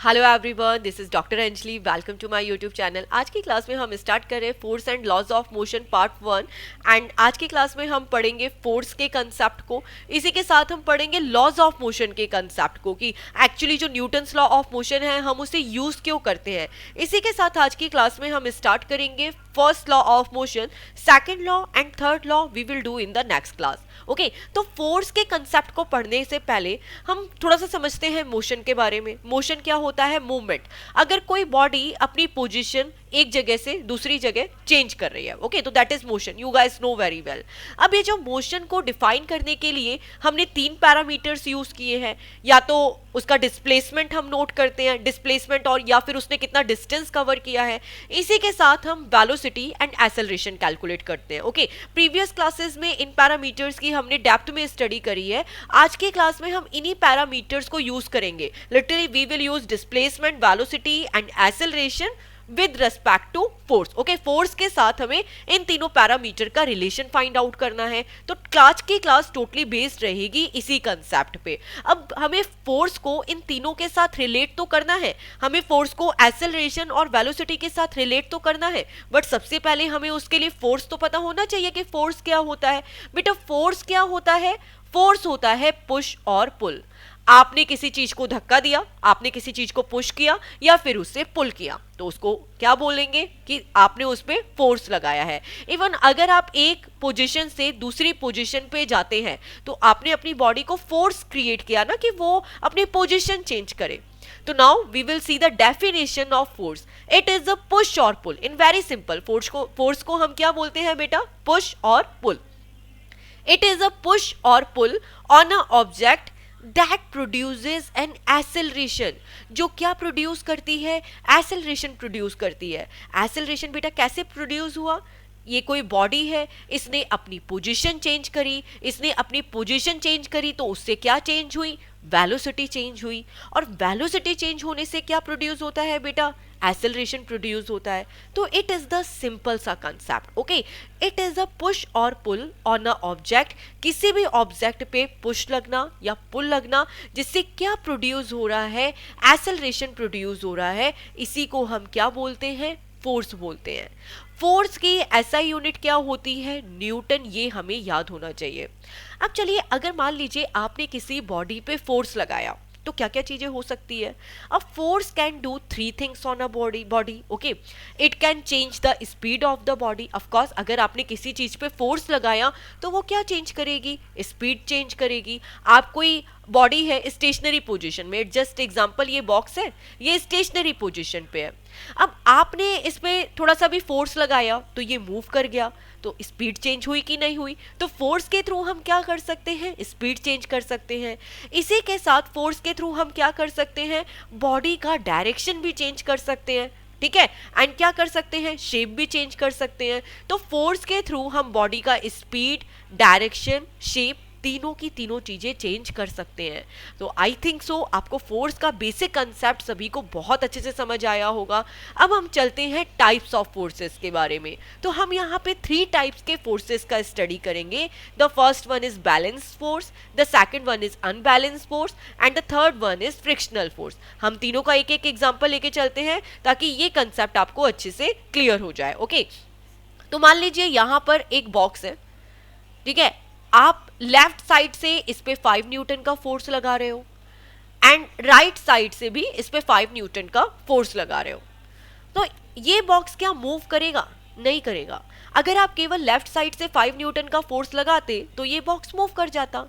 Hello everyone, this is doctor Anjali. Welcome to my YouTube channel. आज की class में हम स्टार्ट कर रहे हैं force and laws of motion part 1। And आज की क्लास में हम पढ़ेंगे फोर्स के कंसेप्ट को, इसी के साथ हम पढ़ेंगे लॉज ऑफ मोशन के कंसेप्ट को कि एक्चुअली जो न्यूटन्स लॉ ऑफ मोशन है हम उसे यूज क्यों करते हैं। इसी के साथ आज की क्लास में हम स्टार्ट करेंगे first law of motion, second law and third law we will do in the next class. Okay, तो फोर्स के कंसेप्ट को पढ़ने से पहले हम थोड़ा सा समझते हैं मोशन के बारे में। मोशन क्या होता है? मूवमेंट। अगर कोई बॉडी अपनी पोजीशन एक जगह से दूसरी जगह चेंज कर रही है, ओके, तो that is motion. You guys know very well. अब ये जो मोशन को डिफाइन करने के लिए हमने 3 पैरामीटर्स यूज किए हैं। या तो उसका डिस्प्लेसमेंट हम नोट करते हैं, डिस्प्लेसमेंट, और या फिर उसने कितना डिस्टेंस कवर किया है। इसी के साथ हम वेलोसिटी एंड एक्सेलरेशन कैलकुलेट करते हैं। ओके, प्रीवियस क्लासेस में इन पैरामीटर्स की हमने डेप्थ में स्टडी करी है। आज के क्लास में हम इन्हीं पैरामीटर्स को यूज करेंगे। Literally we will use displacement, velocity and acceleration with respect to force. Okay, force के साथ हमें इन तीनों पैरामीटर का रिलेशन फाइंड आउट करना है। तो आज की क्लास टोटली बेस्ड रहेगी इसी कंसेप्ट पे। अब हमें फोर्स को इन तीनों के साथ रिलेट तो करना है, हमें फोर्स को एक्सेलरेशन और वेलोसिटी के साथ रिलेट तो करना है, बट सबसे पहले हमें उसके लिए फोर्स तो पता होना चाहिए कि फोर्स क्या होता है। बेटा, फोर्स क्या होता है? फोर्स होता है पुश और पुल। आपने किसी चीज को धक्का दिया, आपने किसी चीज को पुश किया या फिर उससे पुल किया, तो उसको क्या बोलेंगे कि आपने उस पर फोर्स लगाया है। इवन अगर आप एक पोजीशन से दूसरी पोजीशन पे जाते हैं तो आपने अपनी बॉडी को फोर्स क्रिएट किया ना कि वो अपनी पोजीशन चेंज करे। तो now we will see the definition of force. It is a push और pull. In very simple, force को हम क्या बोलते हैं बेटा? पुश और pull. It is a push और pull on a object that produces an acceleration. जो क्या प्रोड्यूस करती है? एक्सेलरेशन प्रोड्यूस करती है। एक्सेलरेशन बेटा कैसे प्रोड्यूस हुआ? ये कोई बॉडी है, इसने अपनी पोजीशन चेंज करी, इसने अपनी पोजीशन चेंज करी तो उससे क्या चेंज हुई? वेलोसिटी चेंज हुई। और वेलोसिटी चेंज होने से क्या प्रोड्यूस होता है बेटा? एक्सेलरेशन प्रोड्यूस होता है। तो इट इज द सिंपल सा concept. Okay, it is a push और पुल ऑन अ ऑब्जेक्ट। किसी भी ऑब्जेक्ट पे पुश लगना या पुल लगना जिससे क्या प्रोड्यूस हो रहा है? एक्सेलरेशन प्रोड्यूस हो रहा है। इसी को हम क्या बोलते हैं? फोर्स बोलते हैं। फोर्स की एसआई यूनिट क्या होती है? न्यूटन। ये हमें याद होना चाहिए। अब चलिए, अगर मान लीजिए आपने किसी बॉडी पे फोर्स लगाया तो क्या क्या चीजें हो सकती है? अब force can do 3 things on a body. Okay, it can change the speed of the body. Of course, अगर आपने किसी चीज पे फोर्स लगाया तो वो क्या चेंज करेगी? स्पीड चेंज करेगी। आप कोई बॉडी है स्टेशनरी पोजीशन में, जस्ट एग्जांपल ये बॉक्स है, ये स्टेशनरी पोजीशन पे है। अब आपने इस पे थोड़ा सा भी फोर्स लगाया तो ये मूव कर गया, तो स्पीड चेंज हुई कि नहीं हुई? तो फोर्स के थ्रू हम क्या कर सकते हैं? स्पीड चेंज कर सकते हैं। इसी के साथ फोर्स के थ्रू हम क्या कर सकते हैं? बॉडी का डायरेक्शन भी चेंज कर सकते हैं। ठीक है, एंड क्या कर सकते हैं? शेप भी चेंज कर सकते हैं। तो फोर्स के थ्रू हम बॉडी का स्पीड, डायरेक्शन, शेप, तीनों की तीनों चीजें चेंज कर सकते हैं। तो आई थिंक सो आपको फोर्स का बेसिक कंसेप्ट सभी को बहुत अच्छे से समझ आया होगा। अब हम चलते हैं टाइप्स ऑफ फोर्सेस के बारे में। तो हम यहाँ पे 3 टाइप्स के फोर्सेस का स्टडी करेंगे। The first one is balance force, the second one is unbalance force and the third one is frictional force. हम तीनों का एक एक एग्जाम्पल लेके चलते हैं ताकि ये कंसेप्ट आपको अच्छे से क्लियर हो जाए। ओके, तो मान लीजिए यहाँ पर एक बॉक्स है, ठीक है, आप लेफ्ट साइड से इस पे 5 न्यूटन का फोर्स लगा रहे हो एंड राइट साइड से भी इस पे 5 न्यूटन का फोर्स लगा रहे हो। तो ये बॉक्स क्या मूव करेगा? नहीं करेगा। अगर आप केवल लेफ्ट साइड से 5 न्यूटन का फोर्स लगाते तो ये बॉक्स मूव कर जाता,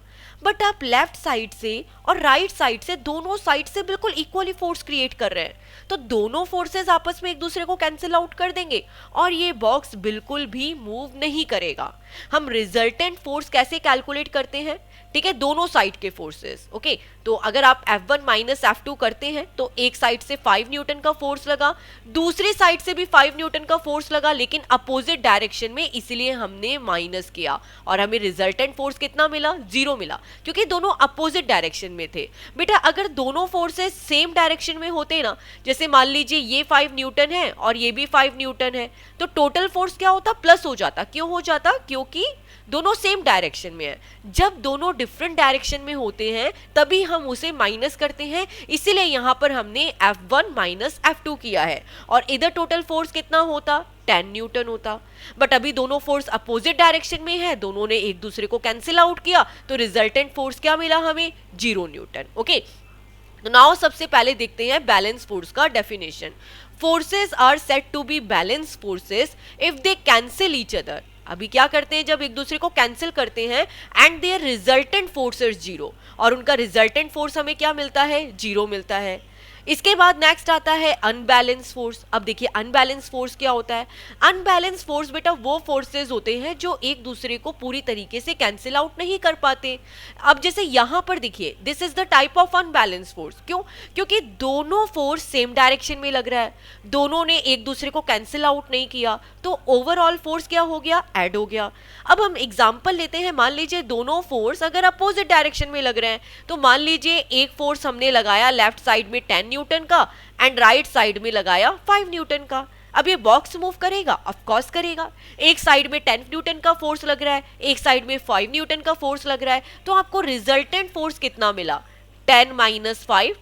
बट आप लेफ्ट साइड से और राइट साइड से, दोनों साइड से बिल्कुल इक्वली फोर्स क्रिएट कर रहे हैं, तो दोनों फोर्सेस आपस में एक दूसरे को कैंसिल आउट कर देंगे और ये बॉक्स बिल्कुल भी मूव नहीं करेगा। हम रिजल्टेंट फोर्स कैसे कैलकुलेट करते हैं? ठीक है, दोनों साइड के फोर्सेस। ओके, तो अगर आप F1 माइनस F2 करते हैं तो एक साइड से 5 न्यूटन का फोर्स लगा, दूसरी साइड से भी 5 न्यूटन का फोर्स लगा, लेकिन अपोजिट डायरेक्शन में, इसलिए हमने माइनस किया और हमें रिजल्टेंट फोर्स कितना मिला? 0 मिला, क्योंकि दोनों अपोजिट डायरेक्शन में थे। बेटा, अगर दोनों फोर्सेस सेम डायरेक्शन में होते ना, जैसे मान लीजिए ये 5 न्यूटन है और ये भी 5 न्यूटन है, तो टोटल फोर्स क्या होता? प्लस हो जाता। क्यों हो जाता? क्योंकि दोनों सेम डायरेक्शन में है। जब दोनों डिफरेंट डायरेक्शन में होते हैं तभी हम उसे माइनस करते हैं, इसीलिए यहाँ पर हमने F1 माइनस F2 किया है, और इधर टोटल फोर्स कितना होता, 10 न्यूटन होता। बट अभी दोनों फोर्स अपोजिट डायरेक्शन में है, दोनों ने एक दूसरे को कैंसिल आउट किया, तो रिजल्टेंट फोर्स क्या मिला हमें, 0 न्यूटन। ओके, तो नाउ सबसे पहले देखते हैं बैलेंस फोर्स का definition. Forces are said to be balance forces if they cancel each other. अभी क्या करते हैं, जब एक दूसरे को कैंसिल करते हैं and their resultant force is 0, और उनका रिजल्टेंट फोर्स हमें क्या मिलता है, 0 मिलता है। इसके बाद नेक्स्ट आता है अनबैलेंस फोर्स। अब देखिए अनबैलेंस फोर्स क्या होता है। अनबैलेंस फोर्स बेटा वो फोर्सेस होते हैं जो एक दूसरे को पूरी तरीके से कैंसिल आउट नहीं कर पाते। अब जैसे यहाँ पर देखिए, this is the type of unbalance force. क्यों, क्योंकि दोनों फोर्स सेम डायरेक्शन में लग रहा है, दोनों ने एक दूसरे को कैंसिल आउट नहीं किया, तो ओवरऑल फोर्स क्या हो गया, ऐड हो गया। अब हम एग्जांपल लेते हैं, मान लीजिए दोनों फोर्स अगर अपोजिट डायरेक्शन में लग रहे हैं, तो मान लीजिए एक फोर्स हमने लगाया लेफ्ट साइड में 10 न्यूटन का एंड राइट साइड में लगाया 5 न्यूटन का। अब ये बॉक्स मूव करेगा, ऑफ कोर्स करेगा। एक साइड में 10 न्यूटन का फोर्स लग रहा है, एक साइड में 5 न्यूटन का फोर्स लग रहा है, तो आपको रिजल्टेंट फोर्स कितना मिला, 10 माइनस 5,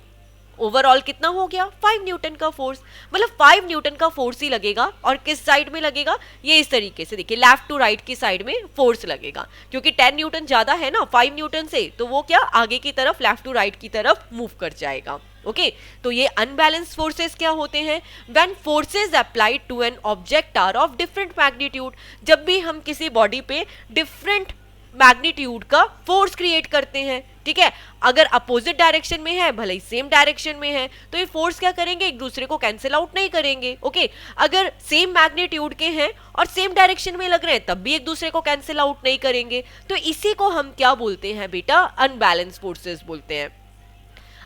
ओवरऑल कितना हो गया, 5 न्यूटन का फोर्स। मतलब 5 न्यूटन का फोर्स ही लगेगा, और किस साइड में लगेगा, ये इस तरीके से देखिए लेफ्ट टू राइट की साइड में फोर्स लगेगा, क्योंकि 10 न्यूटन ज्यादा है ना 5 न्यूटन से, तो वो क्या आगे की तरफ लेफ्ट टू राइट की तरफ मूव कर जाएगा। ओके, तो ये अनबैलेंस फोर्सेस क्या होते हैं, when forces applied to an object are of different magnitude. जब भी हम किसी बॉडी पे डिफरेंट मैग्नीट्यूड का फोर्स क्रिएट करते हैं, ठीक है, अगर अपोजिट डायरेक्शन में है भले ही सेम डायरेक्शन में है, तो ये फोर्स क्या करेंगे, एक दूसरे को कैंसिल आउट नहीं करेंगे। ओके, अगर सेम मैग्नीट्यूड के हैं और सेम डायरेक्शन में लग रहे हैं तब भी एक दूसरे को कैंसिल आउट नहीं करेंगे, तो इसी को हम क्या बोलते हैं बेटा, अनबैलेंस फोर्सेस बोलते हैं।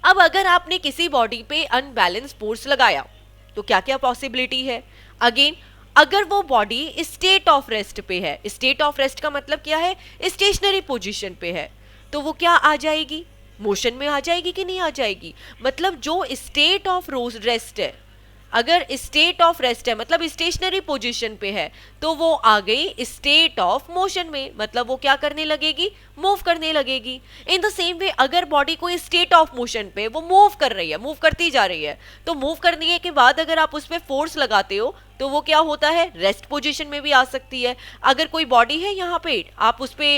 अब अगर आपने किसी बॉडी पे अनबैलेंस फोर्स लगाया तो क्या क्या पॉसिबिलिटी है, अगेन अगर वो बॉडी स्टेट ऑफ रेस्ट पे है, स्टेट ऑफ रेस्ट का मतलब क्या है, स्टेशनरी पोजीशन पे है, तो वो क्या आ जाएगी, मोशन में आ जाएगी कि नहीं आ जाएगी। मतलब जो स्टेट ऑफ रेस्ट है, अगर स्टेट ऑफ रेस्ट है मतलब स्टेशनरी पोजीशन पे है, तो वो आ गई स्टेट ऑफ मोशन में, मतलब वो क्या करने लगेगी, मूव करने लगेगी। इन द सेम वे अगर बॉडी को स्टेट ऑफ मोशन पे वो मूव कर रही है, मूव करती जा रही है, तो मूव करने के बाद अगर आप उस पर फोर्स लगाते हो तो वो क्या होता है, रेस्ट पोजीशन में भी आ सकती है। अगर कोई बॉडी है यहाँ पे, आप उस पे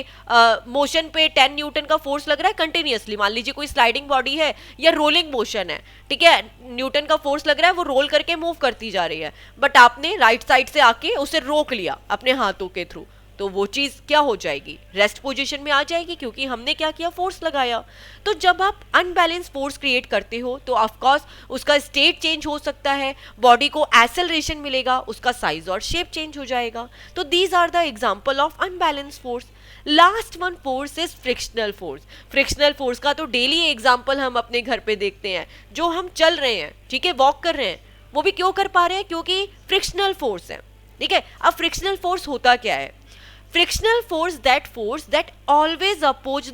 मोशन पे 10 न्यूटन का फोर्स लग रहा है कंटिन्यूअसली, मान लीजिए कोई स्लाइडिंग बॉडी है या रोलिंग मोशन है, ठीक है, न्यूटन का फोर्स लग रहा है, वो रोल करके मूव करती जा रही है, बट आपने राइट साइड से आके उसे रोक लिया अपने हाथों के थ्रू, तो वो चीज क्या हो जाएगी, रेस्ट पोजीशन में आ जाएगी, क्योंकि हमने क्या किया, फोर्स लगाया। तो जब आप अनबैलेंस फोर्स क्रिएट करते हो तो ऑफ कोर्स उसका स्टेट चेंज हो सकता है, बॉडी को एक्सेलरेशन मिलेगा, उसका साइज और शेप चेंज हो जाएगा। तो these are the example of unbalance force. Last one force is frictional force. Frictional force का तो डेली एग्जांपल हम अपने घर पे देखते हैं, जो हम चल रहे हैं, ठीक है, वॉक कर रहे हैं, वो भी क्यों कर पा रहे हैं, क्योंकि फ्रिक्शनल फोर्स है, ठीक है। अब फ्रिक्शनल फोर्स होता क्या है, frictional force that always oppose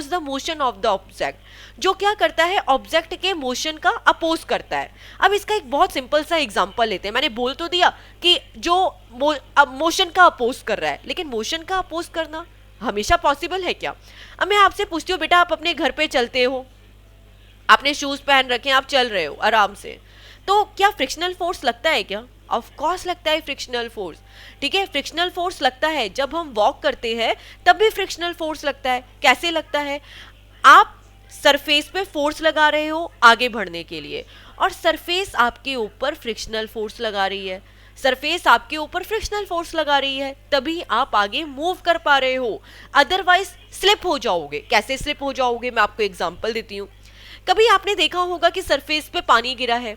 the motion of the object, जो क्या करता है, ऑब्जेक्ट के मोशन का अपोज करता है। अब इसका एक बहुत सिंपल सा एग्जांपल लेते हैं। मैंने बोल तो दिया कि जो मोशन का अपोज कर रहा है, लेकिन मोशन का अपोज करना हमेशा पॉसिबल है क्या। अब मैं आपसे पूछती हूँ, बेटा आप अपने घर पे चलते हो, आपने शूज पहन रखे हैं, आप चल रहे हो आराम से, तो क्या फ्रिक्शनल फोर्स लगता है क्या, ऑफ कोर्स लगता है फ्रिक्शनल फोर्स, ठीक है। फ्रिक्शनल फोर्स लगता है, जब हम वॉक करते हैं तब भी फ्रिक्शनल फोर्स लगता है। कैसे लगता है, आप सरफेस पे फोर्स लगा रहे हो आगे बढ़ने के लिए, और सरफेस आपके ऊपर फ्रिक्शनल फोर्स लगा रही है, सरफेस आपके ऊपर फ्रिक्शनल फोर्स लगा रही है, तभी आप आगे मूव कर पा रहे हो, अदरवाइज स्लिप हो जाओगे। कैसे स्लिप हो जाओगे, मैं आपको एग्जांपल देती हूँ। कभी आपने देखा होगा कि सरफेस पे पानी गिरा है,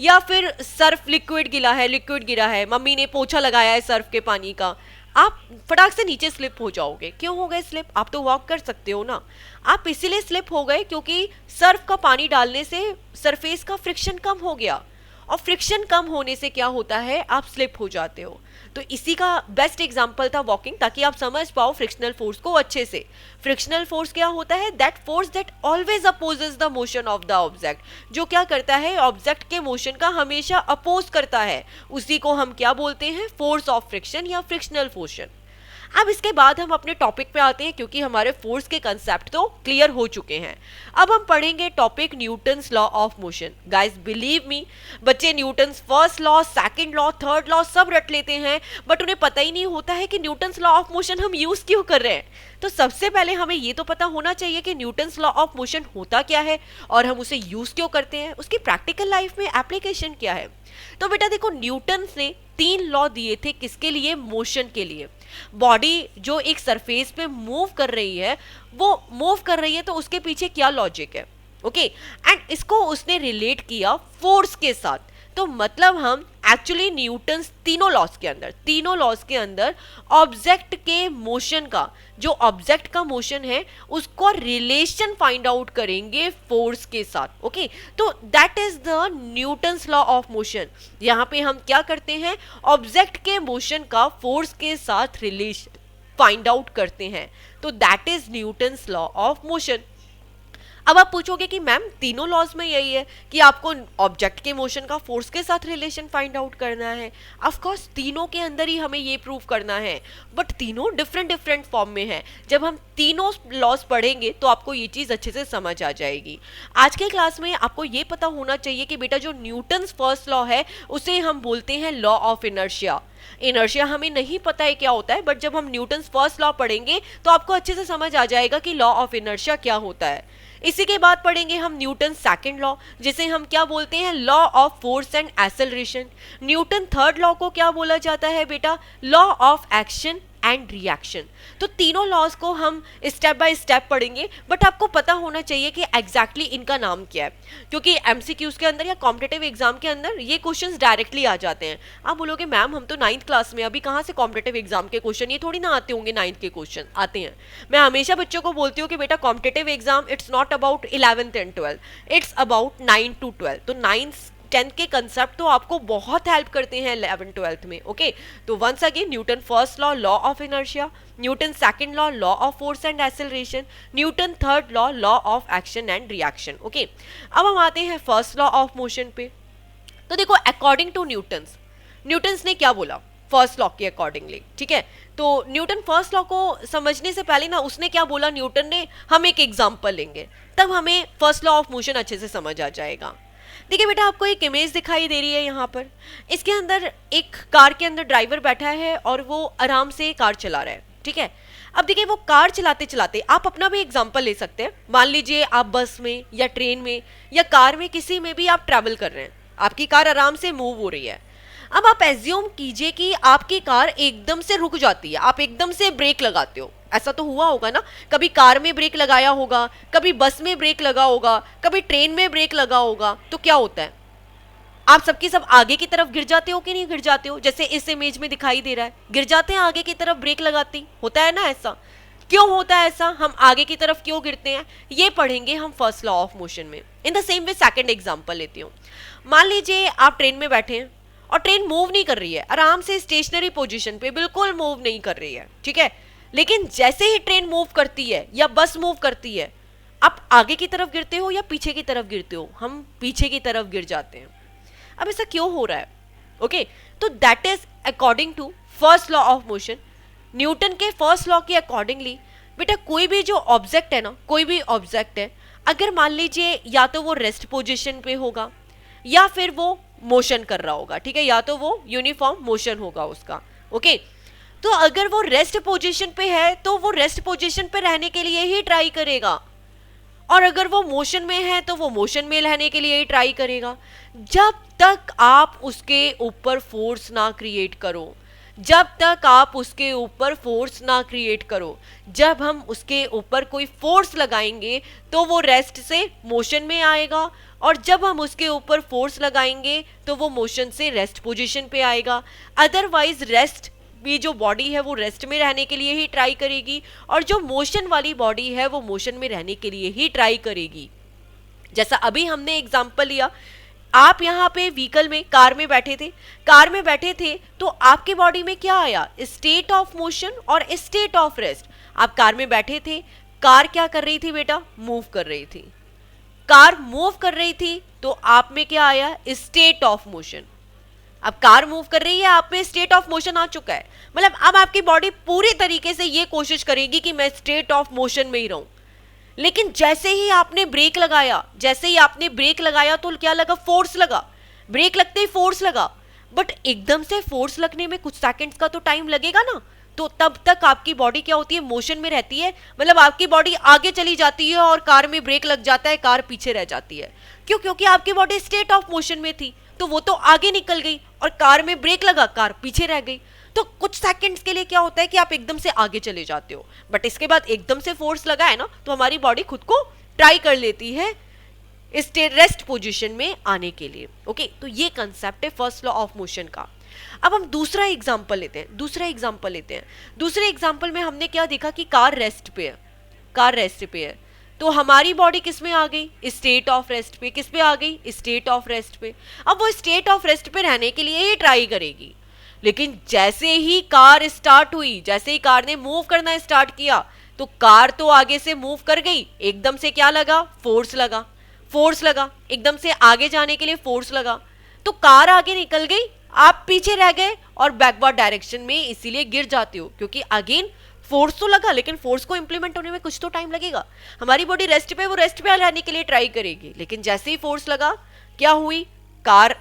या फिर सर्फ लिक्विड गिरा है, मम्मी ने पोछा लगाया है सर्फ के पानी का, आप फटाक से नीचे स्लिप हो जाओगे। क्यों हो गए स्लिप, आप तो वॉक कर सकते हो ना, आप इसीलिए स्लिप हो गए क्योंकि सर्फ का पानी डालने से सरफेस का फ्रिक्शन कम हो गया, और फ्रिक्शन कम होने से क्या होता है, आप स्लिप हो जाते हो। तो इसी का बेस्ट एग्जांपल था वॉकिंग, ताकि आप समझ पाओ फ्रिक्शनल फोर्स को अच्छे से। फ्रिक्शनल फोर्स क्या होता है, that force that always opposes the motion of the object, जो क्या करता है, ऑब्जेक्ट के मोशन का हमेशा अपोज करता है, उसी को हम क्या बोलते हैं, फोर्स ऑफ फ्रिक्शन या फ्रिक्शनल फोर्स। अब इसके बाद हम अपने टॉपिक पे आते हैं, क्योंकि हमारे फोर्स के कंसेप्ट तो क्लियर हो चुके हैं। अब हम पढ़ेंगे topic Newton's law of motion. Guys believe me, बच्चे Newton's first law, second law, third law सब रट लेते हैं, बट उन्हें पता ही नहीं होता है कि न्यूटन्स लॉ ऑफ मोशन हम यूज क्यों कर रहे हैं। तो सबसे पहले हमें ये तो पता होना चाहिए कि न्यूटन्स लॉ ऑफ मोशन होता क्या है और हम उसे यूज क्यों करते हैं, उसकी प्रैक्टिकल लाइफ में एप्लीकेशन क्या है। तो बेटा देखो, न्यूटन्स ने 3 लॉ दिए थे, किसके लिए? मोशन के लिए। बॉडी जो एक सरफेस पे मूव कर रही है, वो मूव कर रही है तो उसके पीछे क्या लॉजिक है, ओके एंड इसको उसने रिलेट किया फोर्स के साथ। तो मतलब हम एक्चुअली न्यूटन्स तीनों लॉज के अंदर ऑब्जेक्ट के मोशन का, जो ऑब्जेक्ट का मोशन है उसको रिलेशन फाइंड आउट करेंगे फोर्स के साथ। ओके तो that is the Newton's law of motion. यहाँ पे हम क्या करते हैं, ऑब्जेक्ट के मोशन का फोर्स के साथ रिलेशन फाइंड आउट करते हैं। तो that is Newton's law of motion. अब आप पूछोगे कि मैम तीनों लॉज में यही है कि आपको ऑब्जेक्ट के मोशन का फोर्स के साथ रिलेशन फाइंड आउट करना है। ऑफ कोर्स तीनों के अंदर ही हमें ये प्रूव करना है, बट तीनों डिफरेंट फॉर्म में है। जब हम तीनों लॉज पढ़ेंगे तो आपको ये चीज़ अच्छे से समझ आ जाएगी। आज के क्लास में आपको ये पता होना चाहिए कि बेटा जो न्यूटन्स फर्स्ट लॉ है उसे हम बोलते हैं लॉ ऑफ इनर्शिया। इनर्शिया हमें नहीं पता है क्या होता है, बट जब हम न्यूटन्स फर्स्ट लॉ पढ़ेंगे तो आपको अच्छे से समझ आ जाएगा कि लॉ ऑफ इनर्शिया क्या होता है। इसी के बाद पढ़ेंगे हम न्यूटन सेकंड लॉ, जिसे हम क्या बोलते हैं, law of force and acceleration. Newton third law को क्या बोला जाता है बेटा, law of action and reaction. तो तीनों लॉज को हम स्टेप बाय स्टेप पढ़ेंगे, बट आपको पता होना चाहिए कि एग्जैक्टली इनका नाम क्या है, क्योंकि एमसीक्यूज के अंदर या कॉम्पिटिटिव एग्जाम के अंदर ये क्वेश्चंस डायरेक्टली आ जाते हैं। आप बोलोगे मैम हम तो 9th क्लास में, अभी कहाँ से कॉम्पिटिटिव एग्जाम के क्वेश्चन, ये थोड़ी ना आते होंगे, 9th के क्वेश्चन आते हैं। मैं हमेशा बच्चों को बोलती हूँ कि बेटा competitive exam it's not about 11th and 12th, it's about 9 to 12। तो 9th 10th के कंसेप्ट तो आपको बहुत हेल्प करते हैं 11th 12th में। ओके तो once again, Newton first law, law of inertia. Newton second law, law of force and acceleration. Newton third law, law of action and reaction. Okay अब हम आते हैं फर्स्ट लॉ ऑफ मोशन पे। तो देखो, according to Newton's ने क्या बोला फर्स्ट लॉ के अकॉर्डिंगली, ठीक है। तो न्यूटन फर्स्ट लॉ को समझने से पहले ना उसने क्या बोला न्यूटन ने, हम एक एग्जांपल लेंगे, तब हमें फर्स्ट लॉ ऑफ मोशन अच्छे से समझ आ जाएगा। देखिए बेटा, आपको एक इमेज दिखाई दे रही है यहाँ पर। इसके अंदर एक कार के अंदर ड्राइवर बैठा है और वो आराम से कार चला रहा है, ठीक है। अब देखिए, वो कार चलाते चलाते, आप अपना भी एग्जांपल ले सकते हैं। मान लीजिए आप बस में या ट्रेन में या कार में, किसी में भी आप ट्रैवल कर रहे हैं, आपकी कार आराम से मूव हो रही है। अब आप एज्यूम कीजिए कि आपकी कार एकदम से रुक जाती है, आप एकदम से ब्रेक लगाते हो। ऐसा तो हुआ होगा ना, कभी कार में ब्रेक लगाया होगा, कभी बस में ब्रेक लगा होगा, कभी ट्रेन में ब्रेक लगा होगा। तो क्या होता है, आप सबकी सब आगे की तरफ गिर जाते हो कि नहीं गिर जाते हो? जैसे इस इमेज में दिखाई दे रहा है, गिर जाते हैं आगे की तरफ ब्रेक लगाती, होता है ना ऐसा। क्यों होता है ऐसा, हम आगे की तरफ क्यों गिरते हैं, ये पढ़ेंगे हम फर्स्ट लॉ ऑफ मोशन में। In the same way second example लेती हूँ। मान लीजिए आप ट्रेन में बैठे हैं और ट्रेन मूव नहीं कर रही है, आराम से स्टेशनरी पोजीशन पे बिल्कुल मूव नहीं कर रही है, ठीक है। लेकिन जैसे ही ट्रेन मूव करती है या बस मूव करती है, आप आगे की तरफ गिरते हो या पीछे की तरफ गिरते हो? हम पीछे की तरफ गिर जाते हैं। अब ऐसा क्यों हो रहा है? ओके तो that is according to first law of motion. Newton के फर्स्ट लॉ के अकॉर्डिंगली बेटा, कोई भी जो ऑब्जेक्ट है ना, कोई भी ऑब्जेक्ट है, अगर मान लीजिए या तो वो रेस्ट पोजीशन पे होगा या फिर वो मोशन कर रहा होगा, ठीक है, या तो वो यूनिफॉर्म मोशन होगा उसका। ओके तो अगर वो रेस्ट पोजीशन पे है तो वो रेस्ट पोजीशन पे रहने के लिए ही ट्राई करेगा, और अगर वो मोशन में है तो वो मोशन में रहने के लिए ही ट्राई करेगा। जब तक आप उसके ऊपर फोर्स ना क्रिएट करो, जब तक आप उसके ऊपर फोर्स ना क्रिएट करो, जब हम उसके ऊपर कोई फोर्स लगाएंगे तो वो रेस्ट से मोशन में आएगा, और जब हम उसके ऊपर फोर्स लगाएंगे तो वो मोशन से रेस्ट पोजीशन पे आएगा। अदरवाइज रेस्ट भी जो बॉडी है वो रेस्ट में रहने के लिए ही ट्राई करेगी, और जो मोशन वाली बॉडी है वो मोशन में रहने के लिए ही ट्राई करेगी। जैसा अभी हमने एग्जांपल लिया, आप यहाँ पे व्हीकल में, कार में बैठे थे तो आपके बॉडी में क्या आया, स्टेट ऑफ मोशन और स्टेट ऑफ रेस्ट। आप कार में बैठे थे, कार क्या कर रही थी बेटा, मूव कर रही थी। कार मूव कर रही थी तो आप में क्या आया, स्टेट ऑफ मोशन। अब कार मूव कर रही है, आप में स्टेट ऑफ मोशन आ चुका है, मतलब अब आपकी बॉडी पूरी तरीके से ये कोशिश करेगी कि मैं स्टेट ऑफ मोशन में ही रहूं। लेकिन जैसे ही आपने ब्रेक लगाया, जैसे ही आपने ब्रेक लगाया तो क्या लगा, फोर्स लगा, ब्रेक लगते ही फोर्स लगा। बट एकदम से फोर्स लगने में कुछ सेकंड्स का तो टाइम लगेगा ना, तो तब तक आपकी बॉडी क्या होती है, मोशन में रहती है, मतलब आपकी बॉडी आगे चली जाती है और कार में ब्रेक लग जाता है, कार पीछे रह जाती है। क्यों? क्योंकि आपकी बॉडी स्टेट ऑफ मोशन में थी, तो वो तो आगे निकल गई और कार में ब्रेक लगा, कार पीछे रह गई। तो कुछ सेकंड्स के लिए क्या होता है कि आप एकदम से आगे चले जाते हो, बट इसके बाद एकदम से फोर्स लगा है ना, तो हमारी बॉडी खुद को ट्राई कर लेती है रेस्ट पोजीशन में आने के लिए। ओके, तो ये कंसेप्ट है फर्स्ट लॉ ऑफ मोशन का। अब हम दूसरा एग्जांपल लेते हैं, दूसरे एग्जांपल में हमने क्या देखा कि कार रेस्ट पे है, कार रेस्ट पे है, तो हमारी बॉडी किस में आ गई, स्टेट ऑफ रेस्ट पे। किस पे आ गई, स्टेट ऑफ रेस्ट पे। अब वो स्टेट ऑफ रेस्ट पे रहने के लिए ही ट्राई करेगी, लेकिन जैसे ही कार स्टार्ट हुई, जैसे ही कार ने मूव करना स्टार्ट किया, तो कार तो आगे से मूव कर गई, एकदम से क्या लगा, फोर्स लगा, फोर्स लगा, एकदम से आगे जाने के लिए फोर्स लगा, तो कार आगे निकल गई, आप पीछे रह गए और बैकवर्ड डायरेक्शन में इसीलिए गिर जाते हो, क्योंकि अगेन फोर्स तो लगा, लेकिन फोर्स को इंप्लीमेंट होने में कुछ तो टाइम लगेगा। हमारी बॉडी रेस्ट पे, वो रेस्ट पे रहने के लिए ट्राई करेगी, लेकिन जैसे ही फोर्स लगा, क्या हुई, कार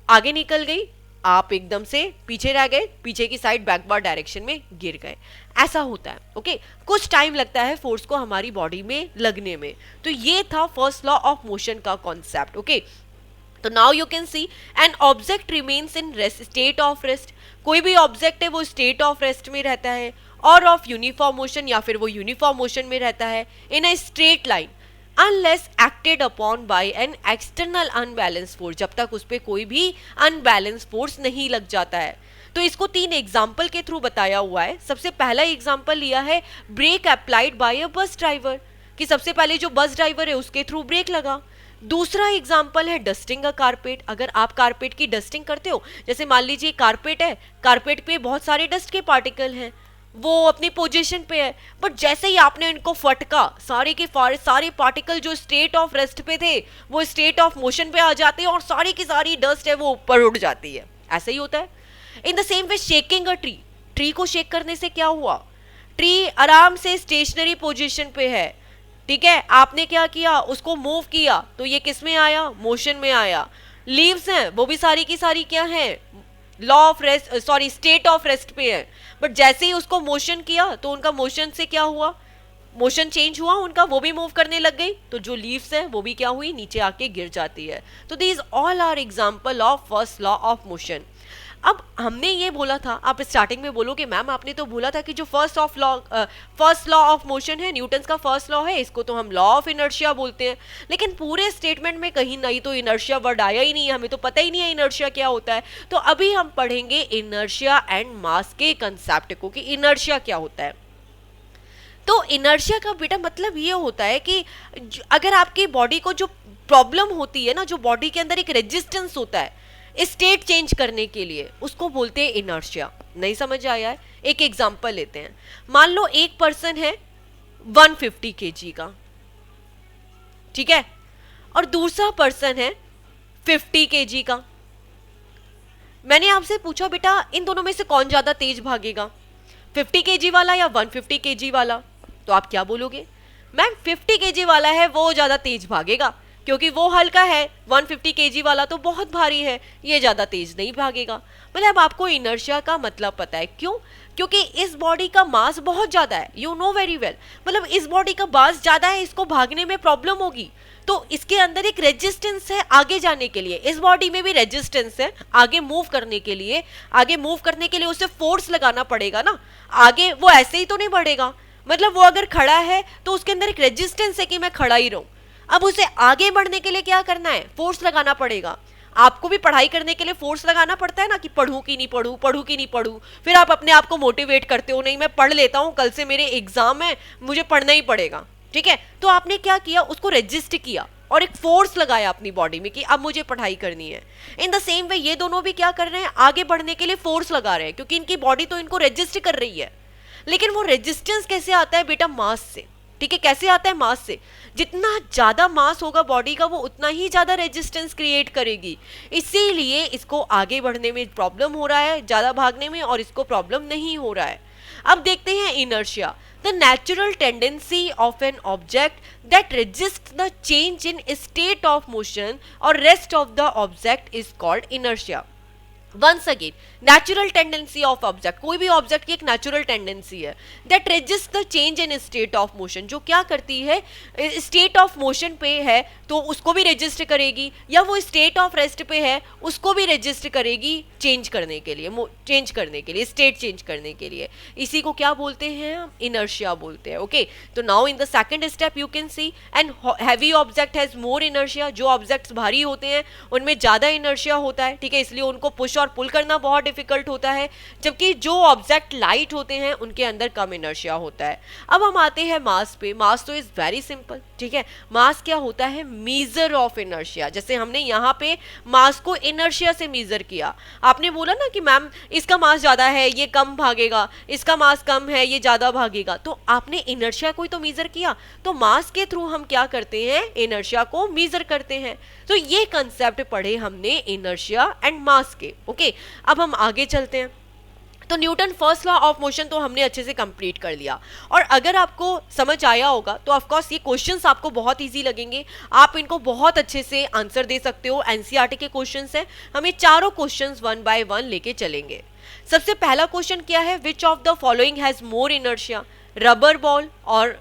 आगे निकल गई, आप एकदम से पीछे रह गए, पीछे की साइड बैकवर्ड डायरेक्शन में गिर गए। ऐसा होता है। ओके, कुछ टाइम लगता है फोर्स को हमारी बॉडी में लगने में। तो ये था फर्स्ट लॉ ऑफ मोशन का कॉन्सेप्ट। ओके, तो now you can see an object remains in state of rest. कोई भी ऑब्जेक्ट है वो स्टेट ऑफ रेस्ट में रहता है, और ऑफ यूनिफॉर्म मोशन, या फिर वो यूनिफॉर्म मोशन में रहता है in a straight line unless acted upon by an external unbalance force, जब तक उस पर कोई भी अनबैलेंस फोर्स नहीं लग जाता है। तो इसको 3 एग्जाम्पल के थ्रू बताया हुआ है। सबसे पहला एग्जाम्पल लिया है break applied by a bus driver, कि सबसे पहले जो बस ड्राइवर है उसके थ्रू ब्रेक लगा। दूसरा एग्जाम्पल है डस्टिंग अ कारपेट। अगर आप कारपेट की डस्टिंग करते हो, जैसे मान लीजिए कारपेट है, कारपेट पे बहुत सारे डस्ट के पार्टिकल हैं, वो अपनी पोजीशन पे है, बट जैसे ही आपने इनको फटका, सारे के सारे पार्टिकल जो स्टेट ऑफ रेस्ट पे थे वो स्टेट ऑफ मोशन पे आ जाते हैं और सारी की सारी डस्ट है वो ऊपर उड़ जाती है। ऐसा ही होता है। In the same way shaking a tree, tree को शेक करने से क्या हुआ, ट्री आराम से स्टेशनरी पोजीशन पे है, ठीक है, आपने क्या किया, उसको मूव किया, तो ये किस में आया, मोशन में आया। लीव्स हैं वो भी सारी की सारी क्या है, law of rest, sorry state of rest पे है, बट जैसे ही उसको मोशन किया तो उनका मोशन से क्या हुआ, मोशन चेंज हुआ उनका, वो भी मूव करने लग गई, तो जो लीव्स है वो भी क्या हुई, नीचे आके गिर जाती है। तो these all are example of first law of motion. अब हमने ये बोला था, आप स्टार्टिंग में बोलोगे मैम आपने तो बोला था कि जो फर्स्ट लॉ ऑफ मोशन है न्यूटन्स का फर्स्ट लॉ है, इसको तो हम लॉ ऑफ इनर्शिया बोलते हैं, लेकिन पूरे स्टेटमेंट में कहीं नहीं तो इनर्शिया वर्ड आया ही नहीं है, हमें तो पता ही नहीं है इनर्शिया क्या होता है। तो अभी हम पढ़ेंगे इनर्शिया एंड मास के कंसेप्ट को, कि इनर्शिया क्या होता है। तो इनर्शिया का बेटा मतलब ये होता है कि अगर आपकी बॉडी को जो प्रॉब्लम होती है ना, जो बॉडी के अंदर एक रेजिस्टेंस होता है स्टेट चेंज करने के लिए, उसको बोलते हैं इनर्शिया। नहीं समझ आया है? एक एग्जांपल लेते हैं। मान लो एक पर्सन है 150 kg का, ठीक है, और दूसरा पर्सन है 50 kg का। मैंने आपसे पूछा बेटा इन दोनों में से कौन ज्यादा तेज भागेगा, 50 kg वाला या 150 kg वाला? तो आप क्या बोलोगे, मैम 50 kg वाला है वो ज्यादा तेज भागेगा, क्योंकि वो हल्का है, 150 kg वाला तो बहुत भारी है, ये ज्यादा तेज नहीं भागेगा। मतलब आपको इनर्शिया का मतलब पता है, क्यों? क्योंकि इस बॉडी का मास बहुत ज्यादा है, यू नो वेरी वेल, मतलब इस बॉडी का मास ज्यादा है, इसको भागने में प्रॉब्लम होगी, तो इसके अंदर एक रेजिस्टेंस है आगे जाने के लिए, इस बॉडी में भी रेजिस्टेंस है आगे मूव करने के लिए, आगे मूव करने के लिए उसे फोर्स लगाना पड़ेगा ना, आगे वो ऐसे ही तो नहीं बढ़ेगा, मतलब वो अगर खड़ा है तो उसके अंदर एक रेजिस्टेंस है कि मैं खड़ा ही रहूं। अब उसे आगे बढ़ने के लिए क्या करना है, फोर्स लगाना पड़ेगा। आपको भी पढ़ाई करने के लिए फोर्स लगाना पड़ता है ना, कि पढ़ूं कि नहीं पढ़ूं, पढ़ूं कि नहीं पढ़ूं, फिर आप अपने आप को मोटिवेट करते हो, नहीं मैं पढ़ लेता हूं, कल से मेरे एग्जाम है, मुझे पढ़ना ही पड़ेगा, ठीक है। तो आपने क्या किया, उसको रेजिस्ट किया और एक फोर्स लगाया अपनी बॉडी में कि अब मुझे पढ़ाई करनी है। इन द सेम वे ये दोनों भी क्या कर रहे हैं, आगे बढ़ने के लिए फोर्स लगा रहे हैं, क्योंकि इनकी बॉडी तो इनको रेजिस्ट कर रही है। लेकिन वो रेजिस्टेंस कैसे आता है बेटा, मास से। ठीक है, कैसे आता है? मास से। जितना ज्यादा मास होगा बॉडी का वो उतना ही ज्यादा रेजिस्टेंस क्रिएट करेगी, इसीलिए इसको आगे बढ़ने में प्रॉब्लम हो रहा है, ज्यादा भागने में, और इसको प्रॉब्लम नहीं हो रहा है। अब देखते हैं inertia, the natural tendency of an object that resist the change in state of motion और rest of the object is called inertia. Once again, natural tendency of object, कोई भी ऑब्जेक्ट की एक नेचुरल टेंडेंसी है that resist the change in state of motion, जो क्या करती है, स्टेट ऑफ मोशन पे है तो उसको भी रजिस्ट करेगी, या वो स्टेट ऑफ रेस्ट पे है उसको भी रजिस्ट करेगी चेंज करने के लिए, चेंज करने के लिए, स्टेट चेंज करने के लिए। इसी को क्या बोलते हैं हम? इनर्शिया बोलते हैं। ओके, तो now in the second step you can C and heavy object has more inertia, जो ऑब्जेक्ट्स भारी होते हैं उनमें ज्यादा इनर्शिया होता है, ठीक है, इसलिए उनको पुश और पुल करना बहुत डिफिकल्ट होता है, जबकि जो ऑब्जेक्ट लाइट होते हैं उनके अंदर कम इनर्शिया होता है। अब हम आते हैं मास पे। मास तो इज वेरी सिंपल, ठीक है, मास क्या होता है? Measure of inertia. जैसे हमने यहाँ पे मास को इनर्शिया से मीजर किया, आपने बोला ना कि मैम इसका मास ज्यादा है ये कम भागेगा, इसका मास कम है ये ज्यादा भागेगा, तो आपने इनर्शिया को ही तो मीजर किया, तो मास के थ्रू हम क्या करते हैं? इनर्शिया को मीजर करते हैं। तो ये कंसेप्ट पढ़े हमने इनर्शिया एंड मास के। ओके, अब हम आगे चलते हैं। तो Newton first law of motion तो हमने अच्छे से कंप्लीट कर लिया, और अगर आपको समझ आया होगा तो ऑफ कोर्स ये क्वेश्चंस आपको बहुत इजी लगेंगे, आप इनको बहुत अच्छे से आंसर दे सकते हो। एनसीईआरटी के क्वेश्चंस हैं, हम ये चारों क्वेश्चंस वन बाय वन लेके चलेंगे। सबसे पहला क्वेश्चन क्या है? Which of the following has more inertia, rubber ball और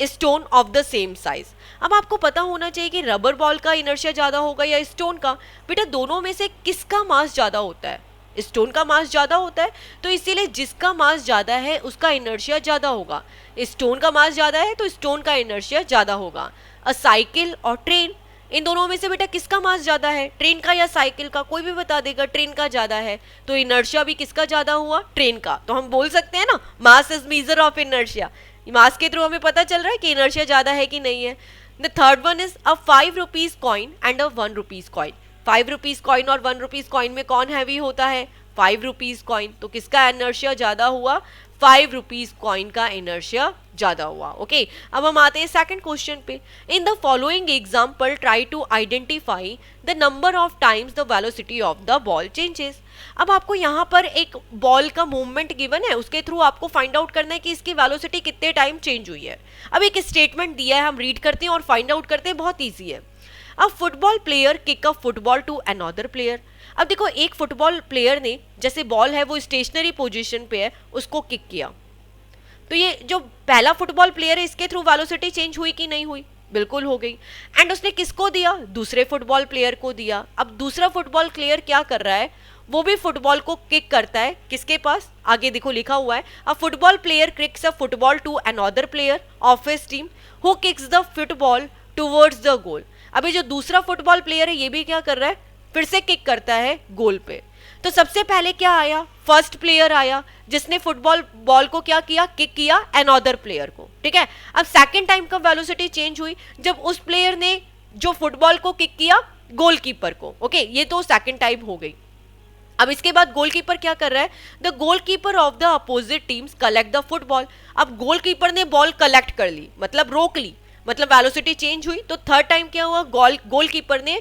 stone of the same size. अब आपको पता होना चाहिए कि रबर बॉल का इनर्शिया ज्यादा होगा या स्टोन का। बेटा दोनों में से किसका मास ज्यादा होता है? स्टोन का मास ज्यादा होता है, तो इसीलिए जिसका मास ज्यादा है उसका इनर्शिया ज्यादा होगा। स्टोन का मास ज्यादा है तो स्टोन का इनर्शिया ज्यादा होगा। अ साइकिल और ट्रेन, इन दोनों में से बेटा किसका मास ज्यादा है? ट्रेन का या साइकिल का? कोई भी बता देगा ट्रेन का ज्यादा है, तो इनर्शिया भी किसका ज्यादा हुआ? ट्रेन का। तो हम बोल सकते हैं ना, mass is measure of inertia. Mass के थ्रू हमें पता चल रहा है कि इनर्शिया ज्यादा है कि नहीं है। The third one is a 5 rupees coin and a 1 rupees coin. 5 rupees coin और 1 रुपीज कॉइन में कौन हैवी होता है? 5 रुपीज कॉइन। तो किसका इनर्शिया ज्यादा हुआ? 5 रुपीज कॉइन का इनर्शिया ज्यादा हुआ। ओके, अब हम आते हैं सेकंड क्वेश्चन पे। In the following example try to identify the number of times the velocity of the ball changes. अब आपको यहाँ पर एक बॉल का मूवमेंट गिवन है, उसके थ्रू आपको फाइंड आउट करना है कि इसकी वेलोसिटी कितने टाइम चेंज हुई है। अब एक स्टेटमेंट दिया है, हम रीड करते हैं और फाइंड आउट करते हैं, बहुत ईजी है। A football player kick a football to another player. अब देखो, एक फुटबॉल प्लेयर ने, जैसे बॉल है वो स्टेशनरी पोजीशन पे है, उसको किक किया, तो ये जो पहला फुटबॉल प्लेयर है इसके थ्रू वेलोसिटी चेंज हुई कि नहीं हुई? बिल्कुल हो गई। एंड उसने किसको दिया? दूसरे फुटबॉल प्लेयर को दिया। अब दूसरा फुटबॉल प्लेयर क्या कर रहा है? वो भी फुटबॉल को किक करता है, किसके पास? आगे देखो लिखा हुआ है, a football player kicks a football to another player of his team who kicks the football towards the goal. अभी जो दूसरा फुटबॉल प्लेयर है ये भी क्या कर रहा है? फिर से किक करता है गोल पे। तो सबसे पहले क्या आया? फर्स्ट प्लेयर आया जिसने फुटबॉल बॉल को क्या किया? किक किया अनदर प्लेयर को, ठीक है। अब सेकंड टाइम कब वेलोसिटी चेंज हुई? जब उस प्लेयर ने जो फुटबॉल को किक किया गोलकीपर को। ओके, ये तो सेकंड टाइम हो गई। अब इसके बाद गोलकीपर क्या कर रहा है? The goalkeeper of the opposite teams collect the football. अब गोलकीपर ने बॉल कलेक्ट कर ली, मतलब रोक ली, मतलब वेलोसिटी चेंज हुई। तो थर्ड टाइम क्या हुआ? गोलकीपर ने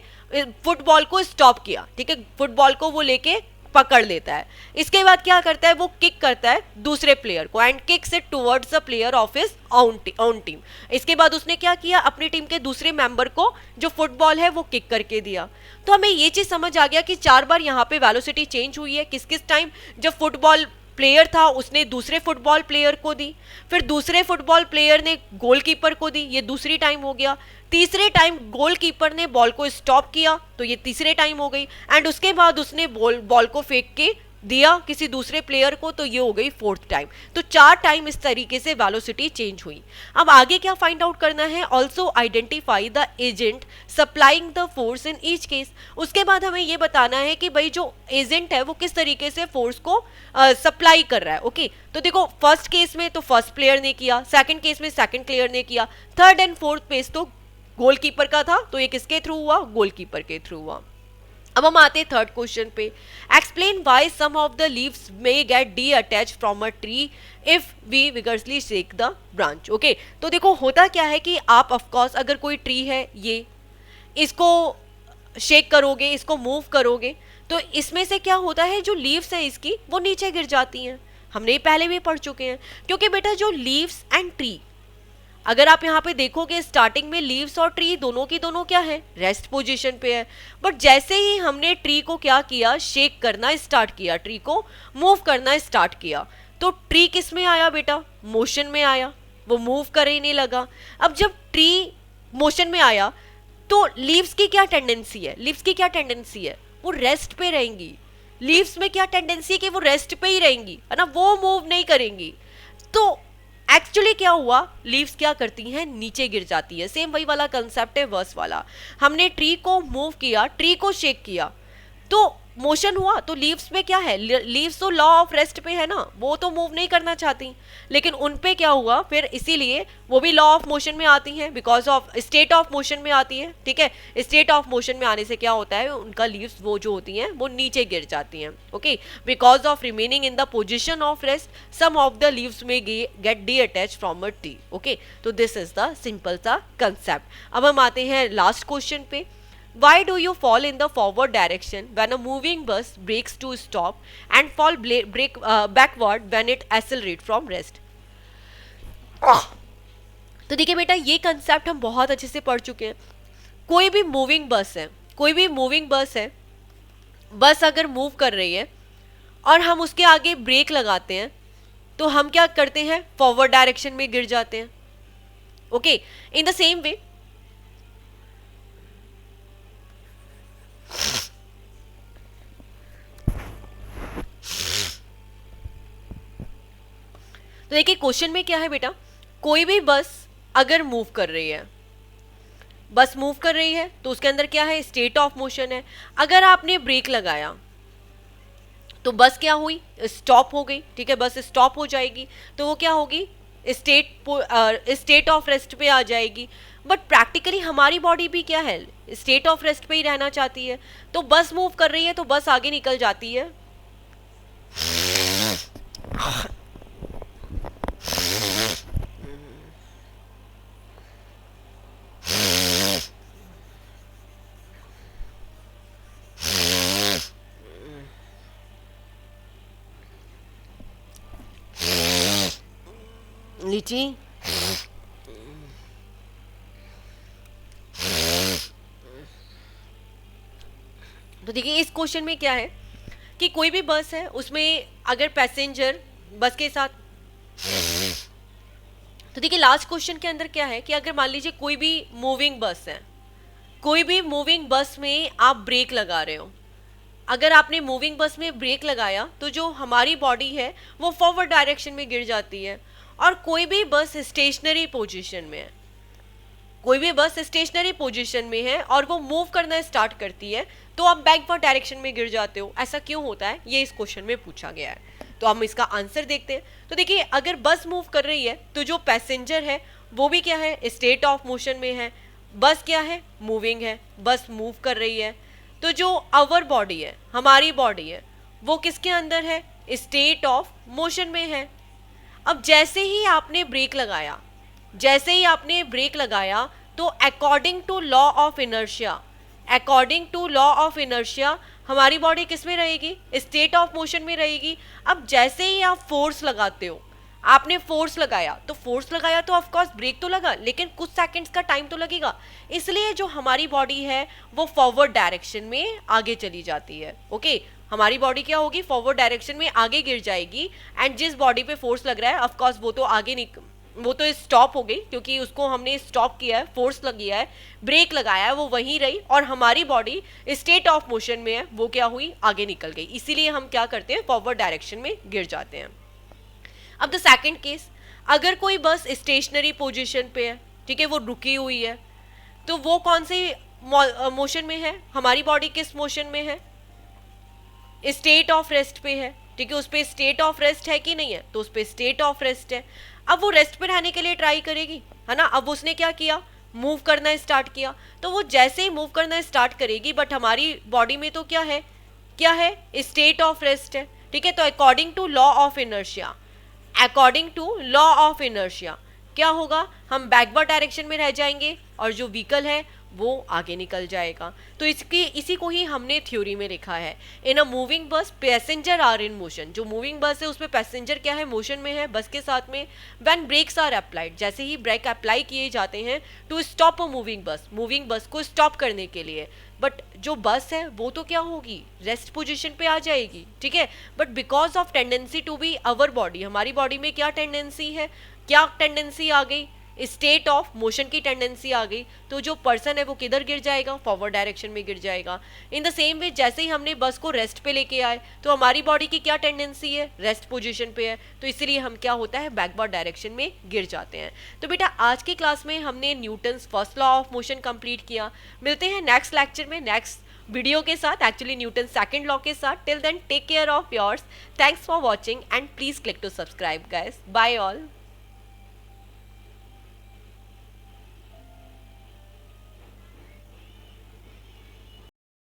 फुटबॉल को स्टॉप किया, ठीक है, फुटबॉल को वो लेके पकड़ लेता है। इसके बाद क्या करता है? वो किक करता है दूसरे प्लेयर को and kicks it towards the player of his own team. इसके बाद उसने क्या किया? अपनी टीम के दूसरे मेंबर को जो फुटबॉल है वो किक करके दिया। तो हमें ये चीज समझ आ गया कि 4 बार यहाँ पे वेलोसिटी चेंज हुई है। किस किस टाइम? जब फुटबॉल प्लेयर था उसने दूसरे फुटबॉल प्लेयर को दी, फिर दूसरे फुटबॉल प्लेयर ने गोलकीपर को दी, ये दूसरी टाइम हो गया। तीसरे टाइम गोलकीपर ने बॉल को स्टॉप किया, तो ये तीसरे टाइम हो गई। एंड उसके बाद उसने बॉल को फेंक के दिया किसी दूसरे प्लेयर को, तो ये हो गई फोर्थ टाइम। तो 4 टाइम इस तरीके से वेलोसिटी चेंज हुई। अब आगे क्या फाइंड आउट करना है? Also identify the agent supplying the force in each case. उसके बाद हमें ये बताना है कि भाई जो एजेंट है वो किस तरीके से फोर्स को सप्लाई कर रहा है। ओके, तो देखो फर्स्ट केस में तो फर्स्ट प्लेयर ने किया, सेकंड केस में सेकंड प्लेयर ने किया, थर्ड एंड फोर्थ केस तो गोलकीपर का था, तो ये किसके थ्रू हुआ? गोलकीपर के थ्रू हुआ। अब हम आते हैं थर्ड क्वेश्चन पे। Explain why some of the leaves may get detach from a tree if we vigorously shake the branch. Okay, तो देखो होता क्या है कि आप ऑफकोर्स अगर कोई ट्री है, ये इसको शेक करोगे, इसको मूव करोगे, तो इसमें से क्या होता है, जो लीव्स है इसकी वो नीचे गिर जाती हैं। हमने ये पहले भी पढ़ चुके हैं, क्योंकि बेटा जो लीव्स एंड ट्री, अगर आप यहाँ पे देखोगे स्टार्टिंग में लीव्स और ट्री दोनों की दोनों क्या है, रेस्ट पोजीशन पे है। बट जैसे ही हमने ट्री को क्या किया, शेक करना स्टार्ट किया, ट्री को मूव करना स्टार्ट किया, तो ट्री किस में आया बेटा, मोशन में आया, वो मूव करने लगा। अब जब ट्री मोशन में आया तो लीव्स की क्या टेंडेंसी है, लीव्स की क्या टेंडेंसी है, वो रेस्ट पे रहेंगी। लीव्स में क्या टेंडेंसी है कि वो रेस्ट पे ही रहेंगी, है ना, वो मूव नहीं करेंगी। तो एक्चुअली क्या हुआ, लीव्स क्या करती हैं, नीचे गिर जाती है। सेम वही वाला कंसेप्ट है वर्स वाला। हमने ट्री को मूव किया, ट्री को शेक किया, तो मोशन हुआ, तो लीव्स में क्या है, लीव्स तो लॉ ऑफ रेस्ट पे है ना, वो तो मूव नहीं करना चाहती, लेकिन उन पे क्या हुआ फिर, इसीलिए वो भी लॉ ऑफ मोशन में आती हैं, because of state of motion में आती है। ठीक है, स्टेट ऑफ मोशन में आने से क्या होता है, उनका लीव्स वो जो होती हैं वो नीचे गिर जाती हैं। Okay, because of remaining in the position of rest some of the leaves may get detach from a tree. Okay, तो दिस इज द सिंपल सा कंसेप्ट। अब हम आते हैं लास्ट क्वेश्चन पे। Why do you fall in the forward direction when a moving bus brakes to stop and fall backward when it accelerates from rest? तो देखिए बेटा, ये कंसेप्ट हम बहुत अच्छे से पढ़ चुके हैं। कोई भी मूविंग बस है, कोई भी मूविंग बस है, बस अगर मूव कर रही है और हम उसके आगे ब्रेक लगाते हैं, तो हम क्या करते हैं, फॉरवर्ड डायरेक्शन में गिर जाते हैं। Okay, in the same way तो देखिए क्वेश्चन में क्या है बेटा, कोई भी बस अगर मूव कर रही है, बस मूव कर रही है तो उसके अंदर क्या है, स्टेट ऑफ मोशन है। अगर आपने ब्रेक लगाया तो बस क्या हुई, स्टॉप हो गई। ठीक है, बस स्टॉप हो जाएगी, तो वो क्या होगी, स्टेट ऑफ रेस्ट पे आ जाएगी। बट प्रैक्टिकली हमारी बॉडी भी क्या है, स्टेट ऑफ रेस्ट पे ही रहना चाहती है। तो बस मूव कर रही है तो बस आगे निकल जाती है, लीची। तो देखिए इस क्वेश्चन में क्या है कि कोई भी बस है, उसमें अगर पैसेंजर बस के साथ, तो देखिए लास्ट क्वेश्चन के अंदर क्या है कि अगर मान लीजिए कोई भी मूविंग बस है, कोई भी मूविंग बस में आप ब्रेक लगा रहे हो, अगर आपने मूविंग बस में ब्रेक लगाया तो जो हमारी बॉडी है वो फॉरवर्ड डायरेक्शन में गिर जाती है। और कोई भी बस स्टेशनरी पोजीशन में है, कोई भी बस स्टेशनरी पोजीशन में है और वो मूव करना स्टार्ट करती है तो आप बैकवर्ड डायरेक्शन में गिर जाते हो। ऐसा क्यों होता है, ये इस क्वेश्चन में पूछा गया है। तो हम इसका आंसर देखते हैं। तो देखिए अगर बस मूव कर रही है तो जो पैसेंजर है वो भी क्या है, स्टेट ऑफ मोशन में है। बस क्या है, मूविंग है, बस मूव कर रही है। तो जो आवर बॉडी है, हमारी बॉडी है, वो किसके अंदर है, स्टेट ऑफ मोशन में है। अब जैसे ही आपने ब्रेक लगाया, जैसे ही आपने ब्रेक लगाया तो according to law of inertia, according to law of inertia हमारी बॉडी किस में रहेगी, स्टेट ऑफ मोशन में रहेगी। अब जैसे ही आप फोर्स लगाते हो, आपने फोर्स लगाया तो ऑफ कोर्स ब्रेक तो लगा, लेकिन कुछ सेकंड्स का टाइम तो लगेगा, इसलिए जो हमारी बॉडी है वो फॉरवर्ड डायरेक्शन में आगे चली जाती है। ओके, हमारी बॉडी क्या होगी, फॉरवर्ड डायरेक्शन में आगे गिर जाएगी। एंड जिस बॉडी पे फोर्स लग रहा है ऑफ कोर्स वो तो आगे वो तो स्टॉप हो गई, क्योंकि उसको हमने स्टॉप किया है, फोर्स लगी है, ब्रेक लगाया है, वो वहीं रही और हमारी बॉडी स्टेट ऑफ मोशन में है, वो क्या हुई, आगे निकल गई। इसीलिए हम क्या करते हैं, फॉरवर्ड डायरेक्शन में गिर जाते हैं। अब द सेकंड केस, अगर कोई बस स्टेशनरी पोजीशन पे है, ठीक है, वो रुकी हुई है, तो वो कौन से मोशन में है, हमारी बॉडी किस मोशन में है, स्टेट ऑफ रेस्ट पे है। ठीक है, उस पर स्टेट ऑफ रेस्ट है कि नहीं है, तो उस पर स्टेट ऑफ रेस्ट है। अब वो रेस्ट पे रहने के लिए ट्राई करेगी, है ना। अब उसने क्या किया, मूव करना स्टार्ट किया, तो वो जैसे ही मूव करना स्टार्ट करेगी, बट हमारी बॉडी में तो क्या है, स्टेट ऑफ रेस्ट है, ठीक है। तो according to law of inertia, according to law of inertia क्या होगा, हम बैकवर्ड डायरेक्शन में रह जाएंगे और जो व्हीकल है वो आगे निकल जाएगा। तो इसी को ही हमने थ्योरी में लिखा है, in a moving bus passenger are in motion. जो मूविंग बस है उसमें पैसेंजर क्या है, मोशन में है बस के साथ में। व्हेन ब्रेक्स आर अप्लाइड, जैसे ही ब्रेक अप्लाई किए जाते हैं टू स्टॉप अ मूविंग बस को स्टॉप करने के लिए, बट जो बस है वो तो क्या होगी, रेस्ट पोजीशन पे आ जाएगी, ठीक है। But because of tendency to be our body, हमारी बॉडी में क्या टेंडेंसी है, क्या टेंडेंसी आ गई, स्टेट ऑफ मोशन की टेंडेंसी आ गई, तो जो पर्सन है वो किधर गिर जाएगा, फॉरवर्ड डायरेक्शन में गिर जाएगा। इन द सेम वे जैसे ही हमने बस को रेस्ट पे लेके आए, तो हमारी बॉडी की क्या टेंडेंसी है, रेस्ट पोजीशन पे है, तो इसलिए हम क्या होता है, बैकवर्ड डायरेक्शन में गिर जाते हैं। तो बेटा आज की क्लास में हमने Newton's first law of motion complete किया। मिलते हैं नेक्स्ट लेक्चर में नेक्स्ट वीडियो के साथ, एक्चुअली न्यूटन सेकंड लॉ के साथ। Till then take care of yours, thanks for watching and please click to subscribe guys, bye all.